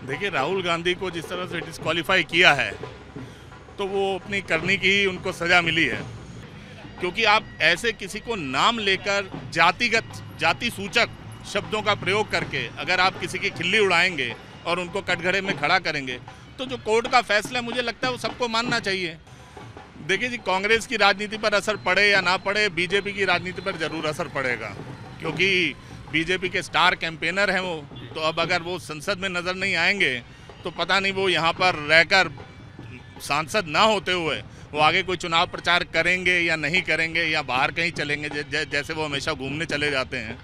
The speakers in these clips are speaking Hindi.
देखिए, राहुल गांधी को जिस तरह से डिस्क्वालीफाई किया है तो वो अपनी करनी की ही उनको सज़ा मिली है, क्योंकि आप ऐसे किसी को नाम लेकर जाति सूचक शब्दों का प्रयोग करके अगर आप किसी की खिल्ली उड़ाएंगे और उनको कटघरे में खड़ा करेंगे तो जो कोर्ट का फैसला है मुझे लगता है वो सबको मानना चाहिए। देखिए जी, कांग्रेस की राजनीति पर असर पड़े या ना पड़े, बीजेपी की राजनीति पर ज़रूर असर पड़ेगा, क्योंकि बीजेपी के स्टार कैंपेनर हैं वो। तो अब अगर वो संसद में नज़र नहीं आएंगे तो पता नहीं वो यहाँ पर रहकर सांसद ना होते हुए वो आगे कोई चुनाव प्रचार करेंगे या नहीं करेंगे या बाहर कहीं चलेंगे, जैसे वो हमेशा घूमने चले जाते हैं।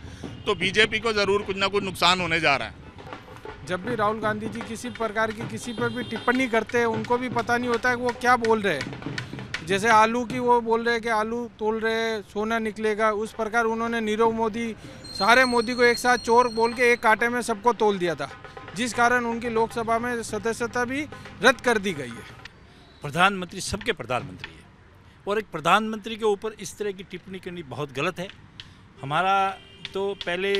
तो बीजेपी को ज़रूर कुछ ना कुछ नुकसान होने जा रहा है। जब भी राहुल गांधी जी किसी प्रकार की किसी पर भी टिप्पणी करते हैं, उनको भी पता नहीं होता है कि वो क्या बोल रहे हैं। जैसे आलू की वो बोल रहे हैं कि आलू तोल रहे सोना निकलेगा, उस प्रकार उन्होंने नीरव मोदी, सारे मोदी को एक साथ चोर बोल के एक कांटे में सबको तोल दिया था, जिस कारण उनकी लोकसभा में सदस्यता भी रद्द कर दी गई है। प्रधानमंत्री सबके प्रधानमंत्री है और एक प्रधानमंत्री के ऊपर इस तरह की टिप्पणी करनी बहुत गलत है। हमारा तो पहले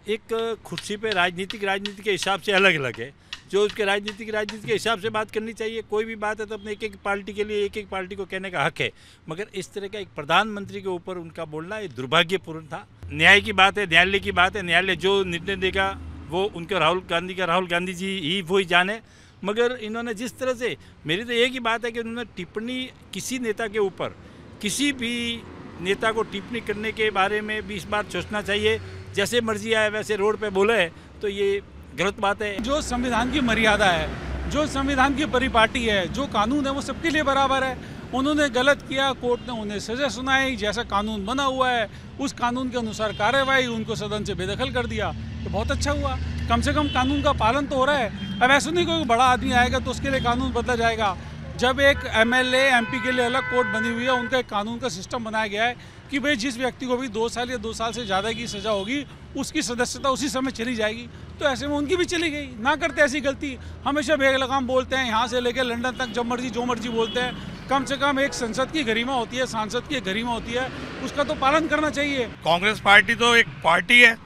एक कुर्सी पे राजनीति के हिसाब से अलग अलग है, जो उसके राजनीति के हिसाब से बात करनी चाहिए। कोई भी बात है तो अपने एक पार्टी के लिए एक पार्टी को कहने का हक है, मगर इस तरह का एक प्रधानमंत्री के ऊपर उनका बोलना ये दुर्भाग्यपूर्ण था। न्याय की बात है, न्यायालय की बात है, न्यायालय जो निर्णय देगा वो उनके राहुल गांधी जी ही वो ही जाने। मगर इन्होंने जिस तरह से, मेरी तो एक ही बात है कि उन्होंने टिप्पणी किसी नेता के ऊपर, किसी भी नेता को टिप्पणी करने के बारे में 20 बार सोचना चाहिए। जैसे मर्जी आए वैसे रोड पे बोले तो ये गलत बात है। जो संविधान की मर्यादा है, जो संविधान की परिपाटी है, जो कानून है वो सबके लिए बराबर है। उन्होंने गलत किया, कोर्ट ने उन्हें सजा सुनाई, जैसा कानून बना हुआ है उस कानून के अनुसार कार्रवाई, उनको सदन से बेदखल कर दिया, तो बहुत अच्छा हुआ। कम से कम कानून का पालन तो हो रहा है। अब ऐसा नहीं कोई बड़ा आदमी आएगा तो उसके लिए कानून बदला जाएगा। जब एक एमएलए एमपी के लिए अलग कोर्ट बनी हुई है, उनका एक कानून का सिस्टम बनाया गया है कि भाई जिस व्यक्ति को भी 2 साल या 2 साल से ज़्यादा की सज़ा होगी उसकी सदस्यता उसी समय चली जाएगी। तो ऐसे में उनकी भी चली गई। ना करते ऐसी गलती, हमेशा बेलगाम बोलते हैं, यहाँ से लेकर लंदन तक जब मर्जी जो मर्जी बोलते हैं। कम से कम एक संसद की गरिमा होती है, सांसद की गरिमा होती है, उसका तो पालन करना चाहिए। कांग्रेस पार्टी तो एक पार्टी है।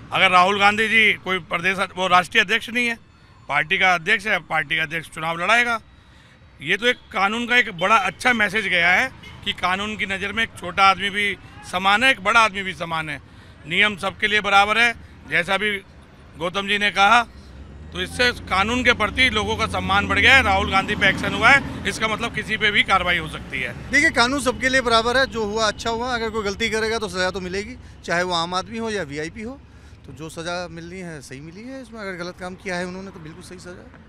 अगर राहुल गांधी जी कोई प्रदेश, वो राष्ट्रीय अध्यक्ष नहीं है, पार्टी का अध्यक्ष है, पार्टी का अध्यक्ष चुनाव लड़ाएगा। ये तो एक कानून का एक बड़ा अच्छा मैसेज गया है कि कानून की नज़र में एक छोटा आदमी भी समान है, एक बड़ा आदमी भी समान है, नियम सबके लिए बराबर है। जैसा भी गौतम जी ने कहा, तो इससे कानून के प्रति लोगों का सम्मान बढ़ गया है। राहुल गांधी पे एक्शन हुआ है, इसका मतलब किसी पे भी कार्रवाई हो सकती है। देखिए, कानून सबके लिए बराबर है, जो हुआ अच्छा हुआ। अगर कोई गलती करेगा तो सज़ा तो मिलेगी, चाहे वो आम आदमी हो या वीआईपी हो। तो जो सज़ा मिलनी है सही मिली है इसमें। अगर गलत काम किया है उन्होंने तो बिल्कुल सही सज़ा है।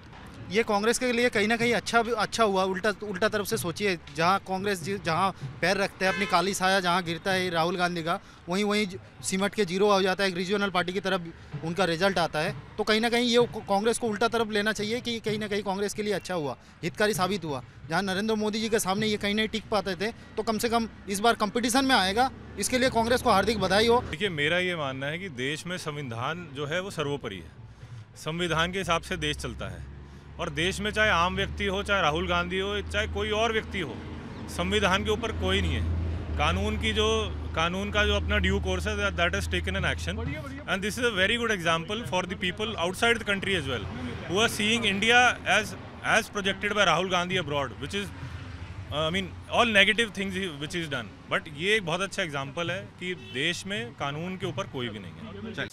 ये कांग्रेस के लिए कहीं ना कहीं अच्छा हुआ। उल्टा तरफ से सोचिए, जहाँ कांग्रेस जहाँ पैर रखते हैं, अपनी काली साया जहाँ गिरता है राहुल गांधी का, वहीं सिमट के जीरो हो जाता है, एक रीजनल पार्टी की तरफ उनका रिजल्ट आता है। तो कहीं ना कहीं ये कांग्रेस को उल्टा तरफ लेना चाहिए कि कहीं ना कहीं कांग्रेस के लिए अच्छा हुआ, हितकारी साबित हुआ। जहाँ नरेंद्र मोदी जी के सामने ये कहीं नहीं टिक पाते थे, तो कम से कम इस बार कंपटीशन में आएगा। इसके लिए कांग्रेस को हार्दिक बधाई हो। देखिए, मेरा ये मानना है कि देश में संविधान जो है वो सर्वोपरि है। संविधान के हिसाब से देश चलता है, और देश में चाहे आम व्यक्ति हो, चाहे राहुल गांधी हो, चाहे कोई और व्यक्ति हो, संविधान के ऊपर कोई नहीं है। कानून का जो अपना ड्यू कोर्स है, that is taken an action, and this is a very good example for the people outside the country as well, who are seeing India as projected by Rahul Gandhi abroad, which is all negative things which is done, but ये एक बहुत अच्छा एग्जांपल है कि देश में कानून के ऊपर कोई भी नहीं है।